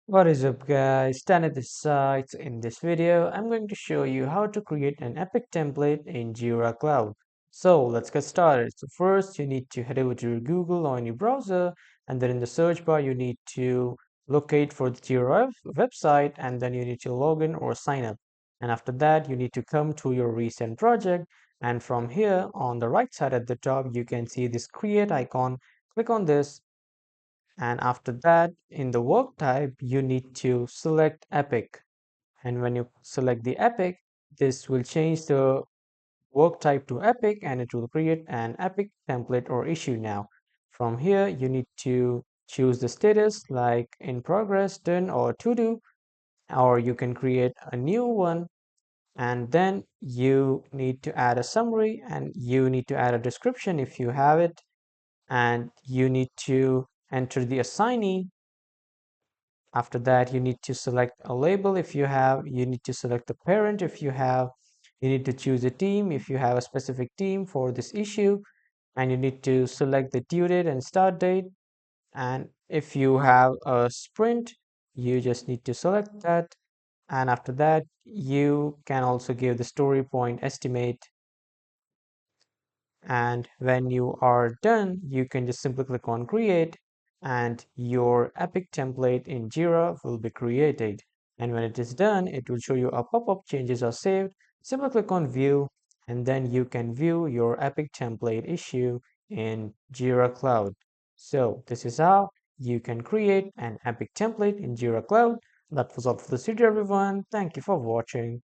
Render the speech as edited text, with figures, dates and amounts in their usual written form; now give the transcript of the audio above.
What is up guys, Stan at this side. In this video, I'm going to show you how to create an epic template in Jira Cloud. So let's get started. So first you need to head over to your Google or your browser, and then in the search bar you need to locate for the Jira website, and then you need to log in or sign up. And after that you need to come to your recent project, and from here on the right side at the top you can see this create icon. Click on this, and after that in the work type you need to select epic, and when you select the epic, this will change the work type to epic and it will create an epic template or issue. Now from here you need to choose the status like in progress, done, or to do, or you can create a new one. And then you need to add a summary, and you need to add a description if you have it, and you need to enter the assignee. After that, you need to select a label if you have, you need to select the parent if you have, you need to choose a team if you have a specific team for this issue, and you need to select the due date and start date. And if you have a sprint, you just need to select that. And after that, you can also give the story point estimate. And when you are done, you can just simply click on create, and your epic template in Jira will be created. And when it is done, it will show you a pop-up changes are saved. Simply click on view, and then you can view your epic template issue in Jira Cloud. So this is how you can create an epic template in Jira Cloud. That was all for this video, everyone. Thank you for watching.